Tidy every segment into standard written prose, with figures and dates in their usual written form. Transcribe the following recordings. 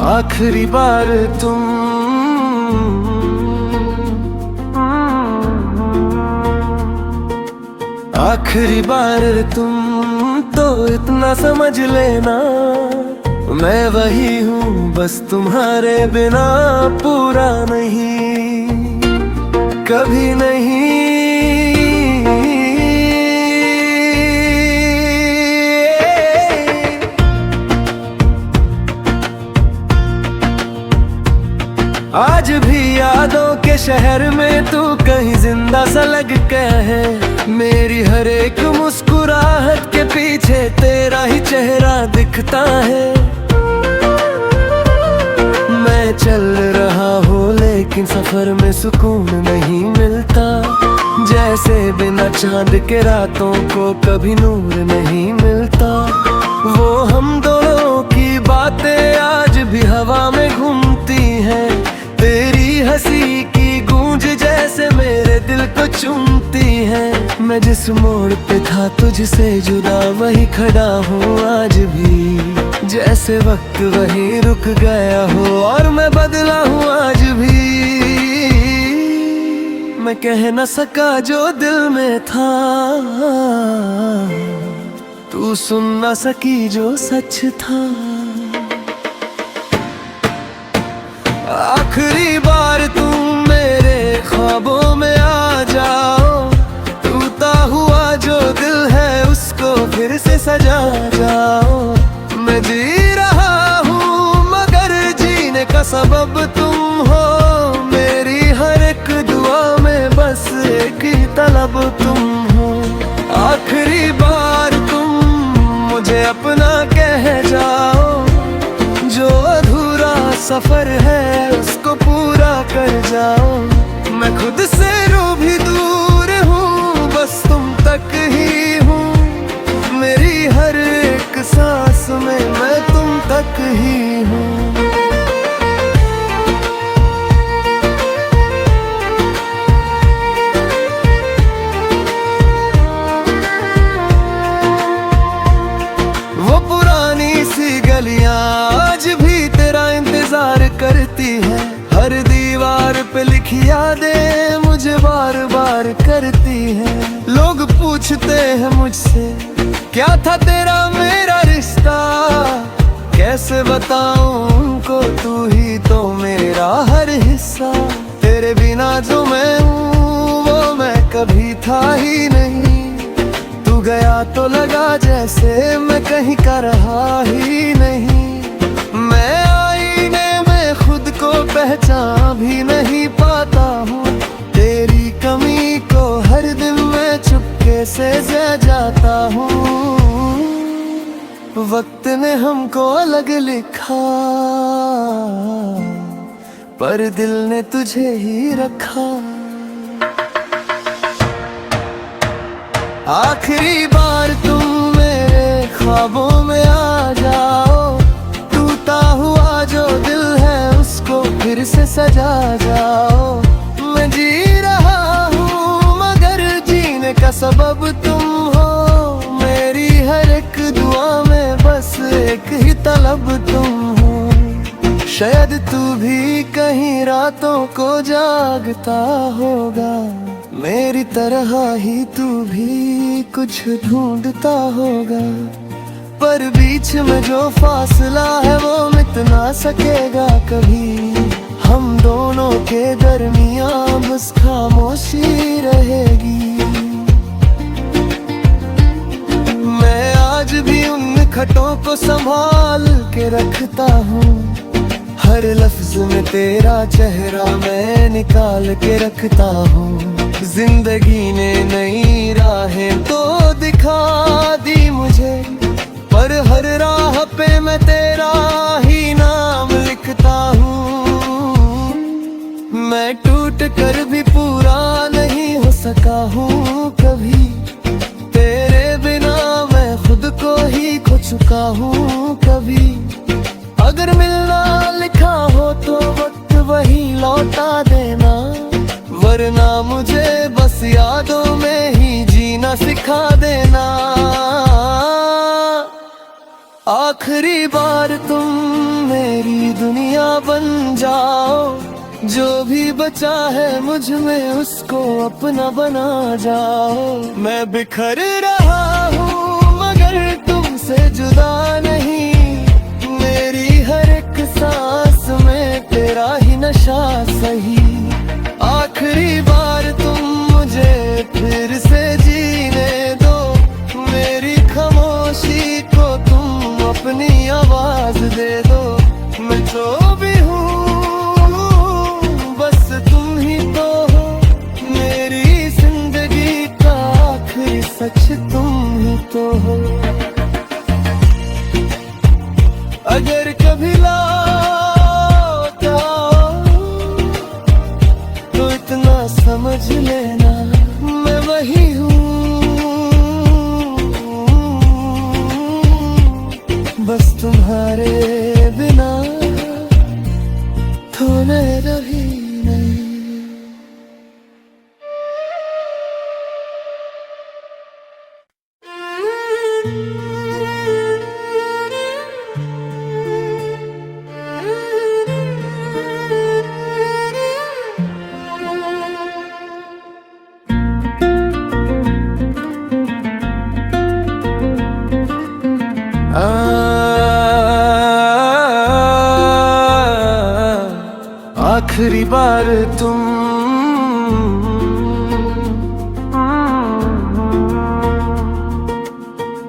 आखिरी बार तुम आखिरी बार तुम तो इतना समझ लेना, मैं वही हूँ बस तुम्हारे बिना पूरा नहीं, कभी नहीं। आज भी यादों के शहर में तू कहीं जिंदा सा लग के है, मेरी हर एक मुस्कुराहट के पीछे तेरा ही चेहरा दिखता है। मैं चल रहा हूँ लेकिन सफर में सुकून नहीं मिलता, जैसे बिना चांद के रातों को कभी नूर नहीं मिलता। वो हम दोनों की बातें आज भी हवा में घूमती हैं, तेरी हंसी की गूंज जैसे मेरे दिल को चूमती है। मैं जिस मोड़ पे था तुझसे जुदा वही खड़ा हूँ आज भी, जैसे वक्त वहीं रुक गया हो और मैं बदला हूँ आज भी। मैं कह न सका जो दिल में था, तू सुन न सकी जो सच था। आखिरी बार तुम मेरे ख्वाबों में आ जाओ, टूटा हुआ जो दिल है उसको फिर से सजा जाओ। मैं जी रहा हूँ मगर जीने का सबब तुम हो, मेरी हर एक दुआ में बस एक ही तलब तुम हो। आखिरी बार तुम मुझे अपना कह जाओ, जो अधूरा सफर है उसको पूरा कर जाओ। मैं खुद से रू भी दूर हूँ बस तुम तक ही हूँ, मेरी हर एक सांस में मैं तुम तक ही हूँ। वो पुरानी सी गलियां आज भी तेरा इंतजार करती है, हर दीवार पे लिखी यादें मुझे बार बार करती है। लोग पूछते हैं मुझसे क्या था तेरा मेरा रिश्ता, कैसे बताऊं उनको तू ही तो मेरा हर हिस्सा। तेरे बिना जो मैं हूँ वो मैं कभी था ही नहीं, तू गया तो लगा जैसे मैं कहीं का रहा ही नहीं। मैं आईने में खुद को पहचान भी नहीं पाता हूँ, तेरी कमी को हर दिन मैं चुपके से सह जाता हूँ। वक्त ने हमको अलग लिखा पर दिल ने तुझे ही रखा। आखिरी बार तुम मेरे ख्वाबों में आ जाओ, टूटा हुआ जो दिल है उसको फिर से सजा जाओ। मैं जी रहा हूँ मगर जीने का सबब तुम हो, मेरी हर एक दुआ में बस एक ही तलब तुम हो। शायद तू भी कहीं रातों को जागता होगा, मेरी तरह ही तू भी कुछ ढूंढता होगा, पर बीच में जो फासला है वो मिट ना सकेगा कभी। हम दोनों के दरमियां बस खामोशी रहेगी। मैं आज भी उन खटों को संभाल के रखता हूँ, हर लफ्ज में तेरा चेहरा मैं निकाल के रखता हूँ। जिंदगी ने नई राहें तो दिखा दी मुझे, पर हर राह पे मैं तेरा ही नाम लिखता हूँ। मैं टूट कर भी पूरा नहीं हो सका हूँ कभी, चुका हूँ कभी। अगर मिलना लिखा हो तो वक्त वही लौटा देना, वरना मुझे बस यादों में ही जीना सिखा देना। आखिरी बार तुम मेरी दुनिया बन जाओ, जो भी बचा है मुझ में उसको अपना बना जाओ। मैं बिखर रहा हूँ मगर तुमसे जुदा नहीं, मेरी हर एक सांस में तेरा ही नशा सही। आखिरी बार तुम मुझे फिर से जीने दो, मेरी खामोशी को तुम अपनी आवाज दे दो। मैं जो भी हूँ बस तुम ही तो हो, मेरी जिंदगी का आखिरी सच तुम ही तो हो। अगर कभी लौट आओ तो इतना समझ लेना मैं वही हूँ, बस तुम्हारे बिना थोड़े रही नहीं। आखिरी बार तुम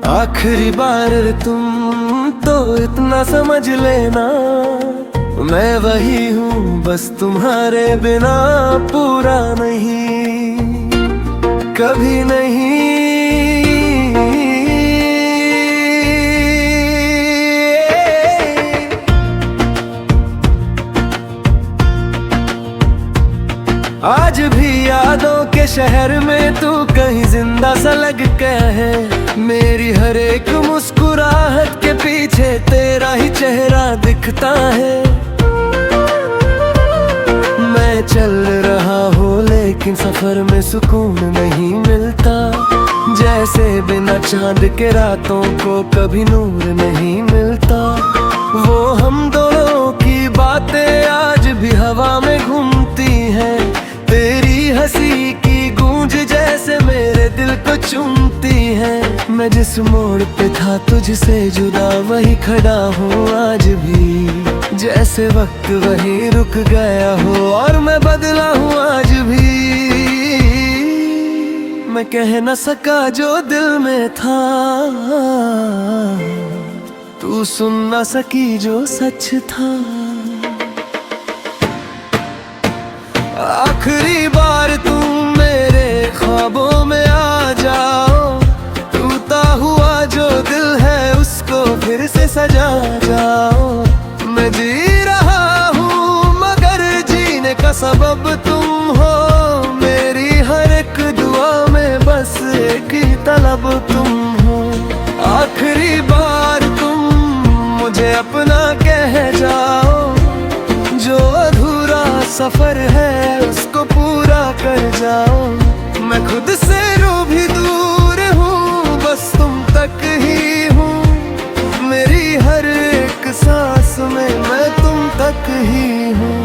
आखिरी बार तुम तो इतना समझ लेना मैं वही हूँ, बस तुम्हारे बिना पूरा नहीं, कभी नहीं। आज भी यादों के शहर में तू कहीं जिंदा सा लग के है, मेरी हर एक मुस्कुराहट के पीछे तेरा ही चेहरा दिखता है। मैं चल रहा हूँ लेकिन सफर में सुकून नहीं मिलता, जैसे बिना चांद के रातों को कभी नूर नहीं मिलता। वो हम दोनों की बातें आज भी हवा में घूमती हैं, तेरी हंसी की गूंज जैसे मेरे दिल को चूमती है। मैं जिस मोड़ पे था तुझसे जुदा वही खड़ा हूँ आज भी, जैसे वक्त वही रुक गया हो और मैं बदला हूँ आज भी। मैं कह न सका जो दिल में था, तू सुन न सकी जो सच था। आखिरी बार तुम मेरे ख्वाबों में आ जाओ, टूटा हुआ जो दिल है उसको फिर से सजा जाओ। मैं जी रहा हूँ मगर जीने का सबब तुम हो, मेरी हर एक दुआ में बस एक ही तलब तुम हो। आखिरी बार तुम मुझे अपना कह जाओ, जो अधूरा सफर है उसको पूरा कर जाओ। मैं खुद से रू भी दूर हूँ बस तुम तक ही हूँ, मेरी हर एक सांस में मैं तुम तक ही हूँ।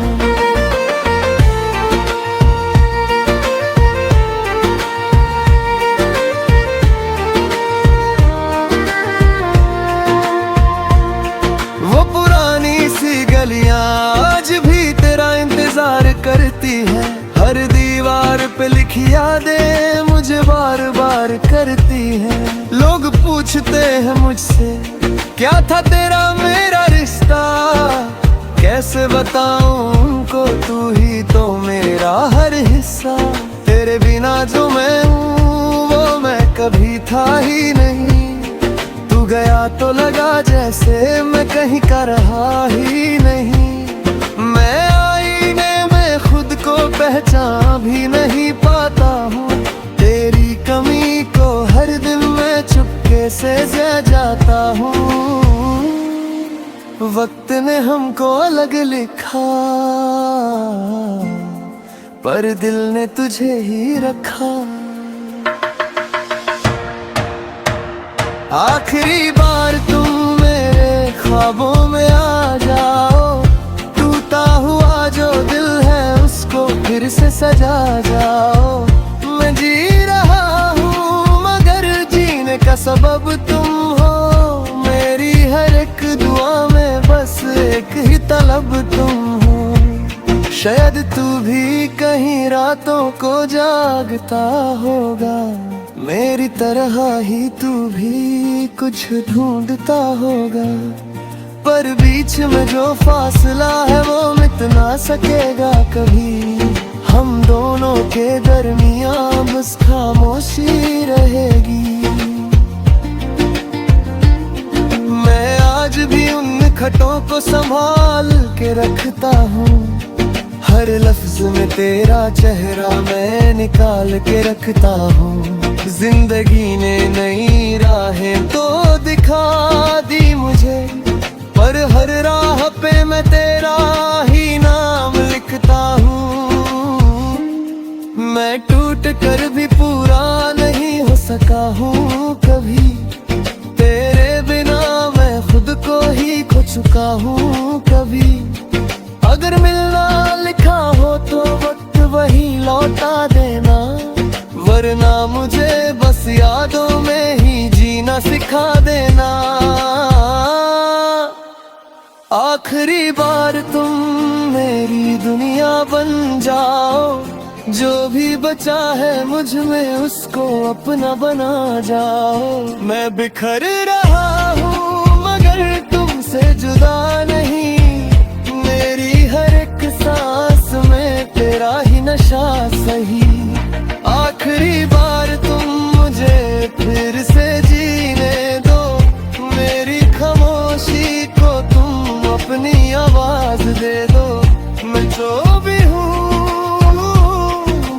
वो पुरानी सी गलियां आज भी तेरा इंतजार करती है, हर दीवार पे लिखी यादें मुझे बार बार करती है। लोग पूछते हैं मुझसे क्या था तेरा मेरा रिश्ता, कैसे बताऊं उनको तू ही तो मेरा हर हिस्सा। तेरे बिना जो मैं हूँ वो मैं कभी था ही नहीं, तू गया तो लगा जैसे मैं कहीं का रहा ही नहीं। मैं आईने में खुद को पहचान भी नहीं पाता हूँ, तेरी कमी को हर दिन मैं चुपके से जाता हूँ। वक्त ने हमको अलग लिखा, पर दिल ने तुझे ही रखा। आखिरी बार तुम मेरे ख्वाबों में आ जाओ, टूटा हुआ जो दिल है उसको फिर से सजा जाओ। मैं जी रहा हूँ मगर जीने का सबब तुम हो, मेरी हर एक दुआ में बस एक ही तलब तुम हो। शायद तू भी कहीं रातों को जागता होगा, मेरी तरह ही तू भी कुछ ढूंढता होगा, पर बीच में जो फासला है वो मिट ना सकेगा कभी। हम दोनों के दरमियां बस खामोशी रहेगी। मैं आज भी उन खटों को संभाल के रखता हूँ, हर लफ्ज में तेरा चेहरा मैं निकाल के रखता हूँ। जिंदगी ने नई राहें तो दिखा दी मुझे, पर हर राह पे मैं तेरा ही नाम लिखता हूँ। मैं टूट कर भी पूरा नहीं हो सका हूँ कभी, तेरे बिना मैं खुद को ही खो चुका हूँ कभी। अगर मिलना लिखा हो तो वक्त वही लौटा देना, वरना मुझे बस यादों में ही जीना सिखा देना। आखिरी बार तुम मेरी दुनिया बन जाओ, जो भी बचा है मुझ में उसको अपना बना जाओ। मैं बिखर रहा हूँ मगर तुमसे जुदा नहीं, मेरी हर एक सांस में तेरा ही नशा सही। आखिरी बार तुम मुझे फिर से जीने दो, मेरी खामोशी को तुम अपनी आवाज दे दो। मैं जो भी हूँ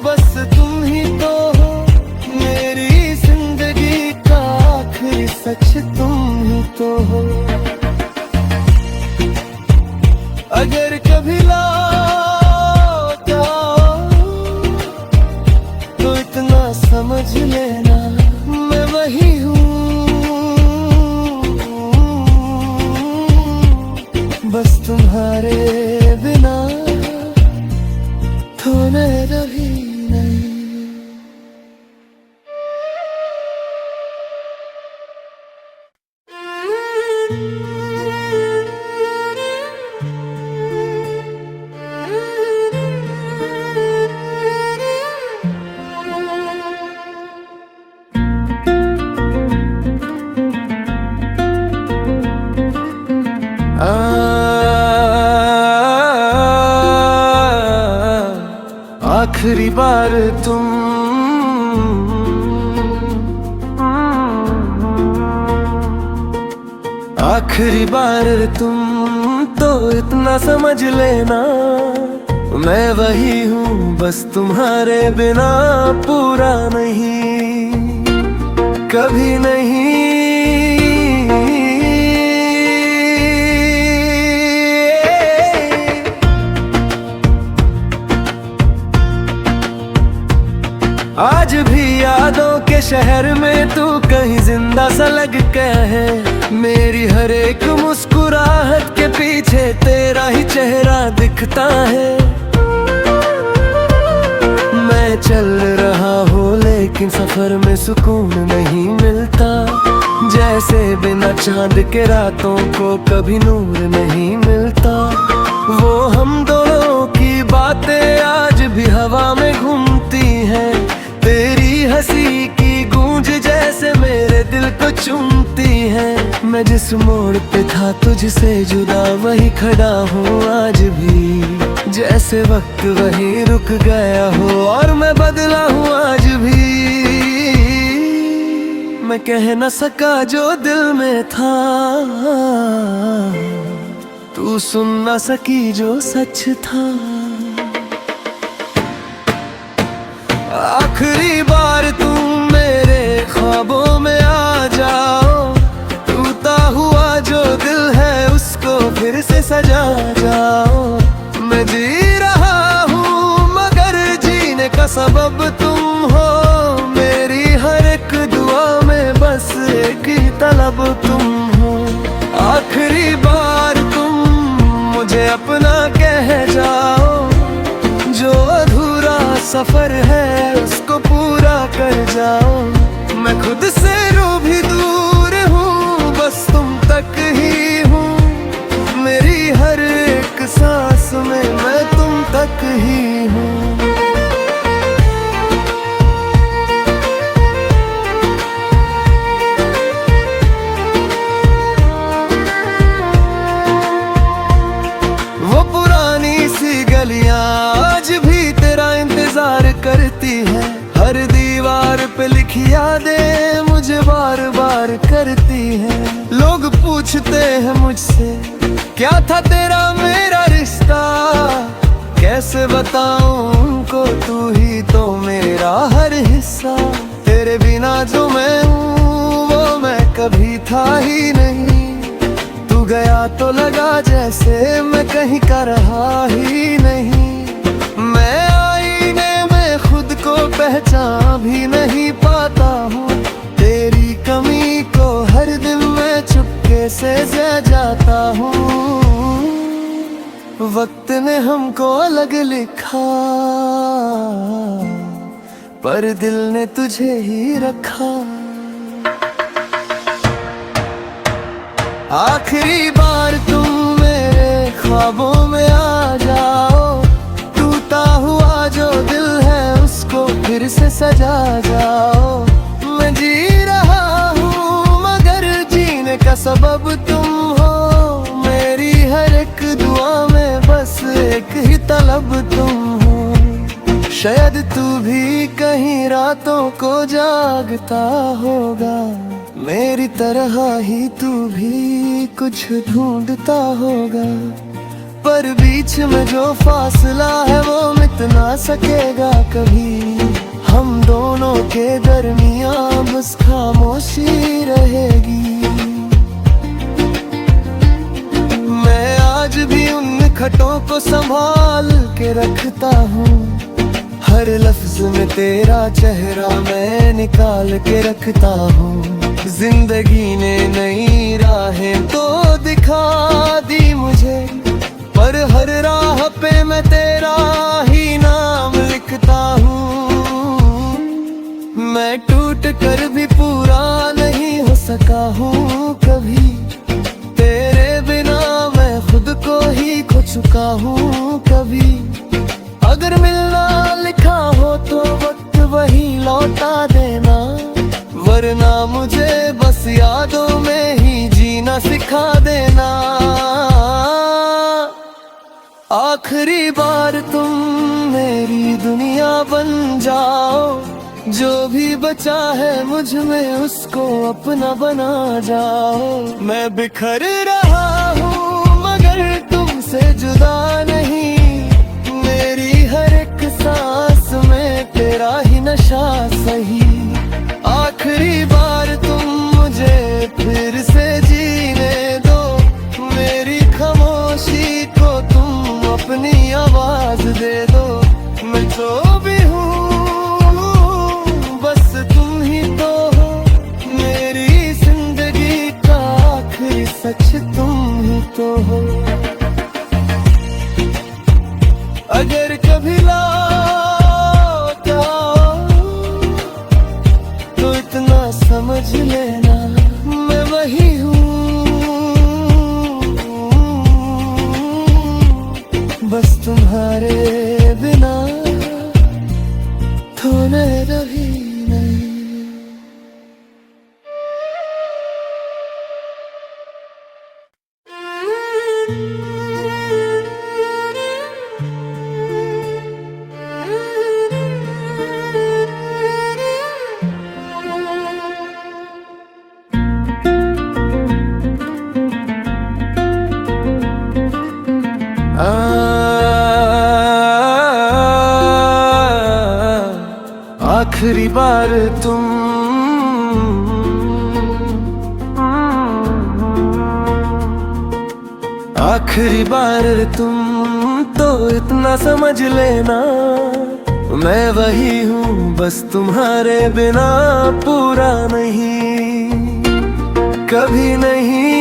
बस तुम ही तो हो, मेरी जिंदगी का आखिरी सच तुम ही तो हो। अगर कभी लौट आओ तो इतना समझ लेना मैं वही हूँ, बस तुम्हारे बिना थोड़े रही नहीं। आखिरी बार तुम आखिरी बार तुम तो इतना समझ लेना, मैं वही हूँ बस तुम्हारे बिना पूरा नहीं, कभी नहीं। आज भी यादों के शहर में तू कहीं जिंदा सा लग गया है, मेरी हर एक मुस्कुराहट के पीछे तेरा ही चेहरा दिखता है। मैं चल रहा हूँ लेकिन सफर में सुकून नहीं मिलता, जैसे बिना चांद के रातों को कभी नूर नहीं मिलता। वो हम दोनों की बातें आज भी हवा में घूमती हैं, तेरी हंसी की गूंज जैसे मेरे दिल को चूमती है। मैं जिस मोड़ पे था तुझसे जुदा वही खड़ा हूँ आज भी, जैसे वक्त वही रुक गया हो और मैं बदला हूँ आज भी। मैं कह न सका जो दिल में था, तू सुन न सकी जो सच था। आखिरी बार तुम मेरे ख्वाबों में आ जाओ, अब तुम हो। आखिरी बार तुम मुझे अपना कह जाओ, जो अधूरा सफर है उसको पूरा कर जाओ। मैं खुद से रू भी दूर हूँ, बस तुम तक ही हूँ। मेरी हर एक सांस में मैं तुम तक ही हूँ। वो पुरानी सी गलियां आज भी तेरा इंतजार करती है। हर दीवार पे लिखी यादें मुझे बार बार करती है। लोग पूछते हैं मुझसे क्या था तेरा मेरा रिश्ता, कैसे बताऊं उनको तू ही तो मेरा हर हिस्सा। तेरे बिना जो मैं हूँ वो मैं कभी था ही नहीं। तू गया तो लगा जैसे मैं कहीं का रहा ही नहीं। मैं आईने में खुद को पहचान भी नहीं पाता हूँ। तेरी कमी को हर दिन मैं चुपके से सह जाता हूँ। वक्त ने हमको अलग लिखा, पर दिल ने तुझे ही रखा। आखिरी बार तुम मेरे ख्वाबों में आ जाओ। टूटा हुआ जो दिल है उसको फिर से सजा जाओ। मैं जी रहा हूँ मगर जीने का सबब तुम हो। मेरी हर एक दुआ में बस एक ही तलब तुम हो। शायद तू भी कहीं रातों को जागता होगा, मेरी तरह ही तू भी कुछ ढूंढता होगा। पर बीच में जो फासला है वो मिट ना सकेगा कभी। हम दोनों के दरमियां बस खामोशी रहेगी। मैं आज भी उन खटों को संभाल के रखता हूँ। हर लफ्ज में तेरा चेहरा मैं निकाल के रखता हूँ। जिंदगी ने नई राहें तो दिखा दी मुझे, पर हर राह पे मैं तेरा ही नाम लिखता हूँ। मैं टूट कर भी पूरा नहीं हो सका हूँ कभी। तेरे बिना मैं खुद को ही खो चुका हूँ कभी। अगर मिलना लिखा हो तो वक्त वही लौटा देना, वरना मुझे बस यादों में ही जीना सिखा देना। आखिरी बार तुम मेरी दुनिया बन जाओ। जो भी बचा है मुझ में उसको अपना बना जाओ। मैं बिखर रहा हूँ मगर तुमसे जुदा नहीं। मेरी हर एक सांस में तेरा ही नशा सही। आखिरी बार तुम मुझे फिर से जीने दो। मेरी खामोशी को तुम अपनी आवाज दे दो। मैं जो भी हूँ बस तुम ही तो हो। मेरी जिंदगी का आखिरी सच तुम ही तो हो। अगर कभी लौट आओ तो इतना समझ लेना मैं वही हूँ। बस तुम्हारे बिना थोड़े रही नहीं। आखिरी बार तुम आखिरी बार तुम तो इतना समझ लेना मैं वही हूँ, बस तुम्हारे बिना पूरा नहीं। कभी नहीं।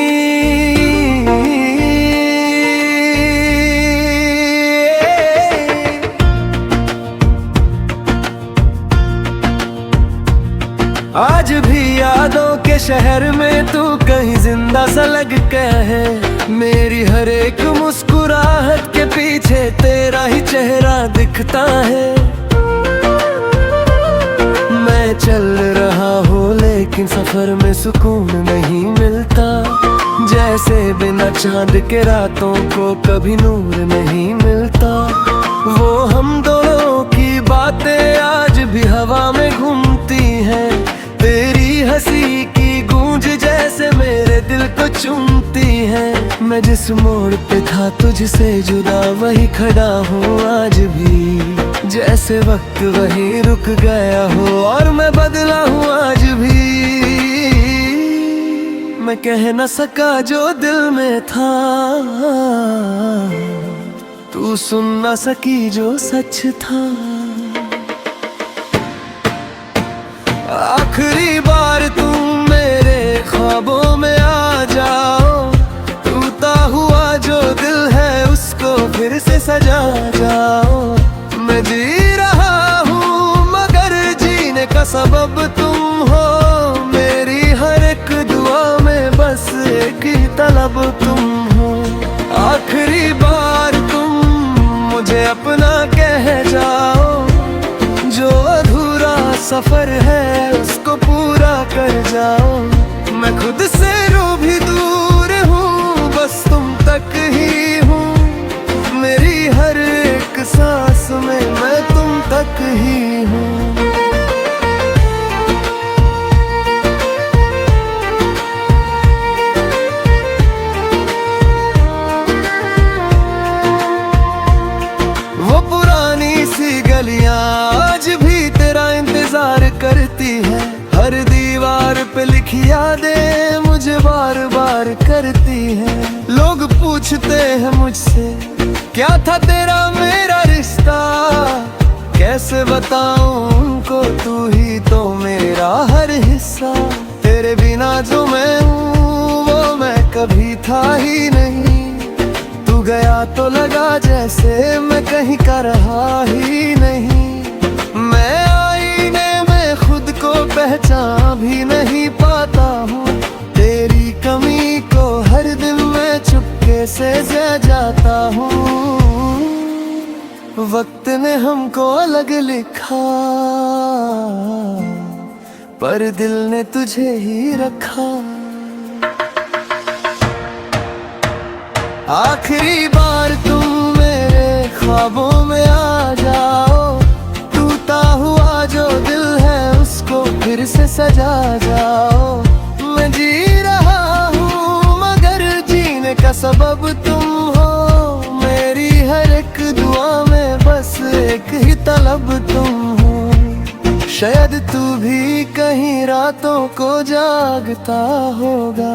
आज भी यादों के शहर में तू कहीं जिंदा सा लग के है। मेरी हर एक मुस्कुराहट के पीछे तेरा ही चेहरा दिखता है। मैं चल रहा हूँ लेकिन सफर में सुकून नहीं मिलता। जैसे बिना चांद के रातों को कभी नूर नहीं मिलता। वो हम दोनों की बातें आज भी हवा में घूमती हैं। तेरी हंसी की गूंज जैसे मेरे दिल को चूमती है। मैं जिस मोड़ पे था तुझसे जुदा वही खड़ा हूँ आज भी। जैसे वक्त वही रुक गया हो और मैं बदला हूँ आज भी। मैं कह न सका जो दिल में था, तू सुन न सकी जो सच था। आखिरी बार तुम मेरे ख्वाबों में आ जाओ। टूटा हुआ जो दिल है उसको फिर से सजा जाओ। मैं जी रहा हूँ मगर जीने का सबब तुम हो। मेरी हर एक दुआ में बस एक ही तलब तुम हो। आखिरी बार तुम मुझे अपना कह जाओ। जो अधूरा सफर है उसको पूरा कर जाओ। मैं खुद से रू भी दूर हूँ बस तुम तक ही हूँ। मेरी हर एक सांस में मैं तुम तक ही हूँ। वो पुरानी सी गलियां आज भी तेरा इंतजार करती है। हर दीवार पे लिखी यादें मुझे बार बार करती है। लोग पूछते हैं मुझसे क्या था तेरा मेरा रिश्ता। कैसे बताऊं उनको तू ही तो मेरा हर हिस्सा। तेरे बिना जो मैं हूँ वो मैं कभी था ही नहीं। तू गया तो लगा जैसे मैं कहीं का रहा ही नहीं। मैं आईने में खुद को पहचान भी नहीं पाता हूँ। तेरी कमी को हर दिन मैं चुपके से सह जाता हूँ। वक्त ने हमको अलग लिखा पर दिल ने तुझे ही रखा। आखिरी बार तुम मेरे ख्वाबों में आ जाओ। टूटा हुआ जो दिल है उसको फिर से सजा जाओ। मैं जी रहा हूँ मगर जीने का सबब तुम हो। मेरी हर एक दुआ में बस एक ही तलब तुम हो। शायद तू भी कहीं रातों को जागता होगा।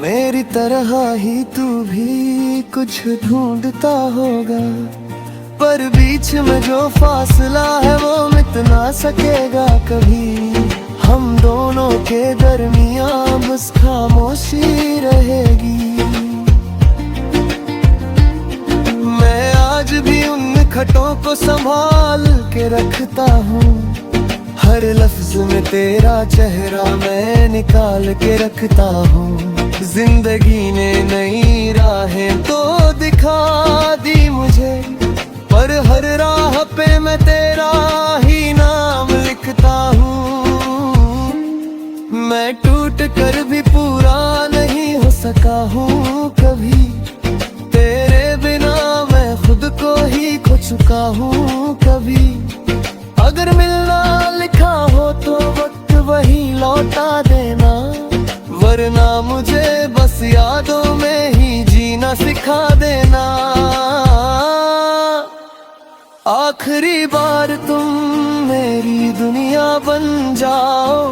मेरी तरह ही तू भी कुछ ढूंढता होगा। पर बीच में जो फासला है वो मिट ना सकेगा कभी। हम दोनों के दरमियां बस खामोशी रहेगी। मैं आज भी उन खटों को संभाल के रखता हूँ। हर लफ्ज में तेरा चेहरा मैं निकाल के रखता हूँ। जिंदगी ने नई राहें तो दिखा दी मुझे। पर हर राह पे मैं तेरा ही नाम लिखता हूँ। मैं टूट कर भी पूरा नहीं हो सका हूँ कभी। तेरे बिना मैं खुद को ही खो चुका हूँ कभी। अगर मिलना लिखा हो तो वक्त वही लौटा देना। वरना मुझे बस यादों में ही जीना सिखा देना। आखिरी बार तुम मेरी दुनिया बन जाओ।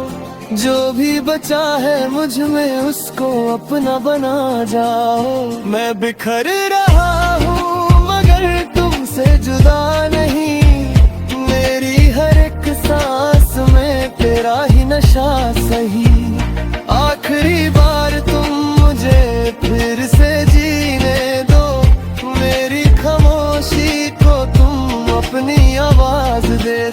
जो भी बचा है मुझ में उसको अपना बना जाओ। मैं बिखर रहा हूँ मगर तुमसे जुदा नहीं। मेरी हर एक सांस में तेरा ही नशा सही। आखिरी बार मुझे फिर से जीने दो, मेरी खामोशी को तुम अपनी आवाज दे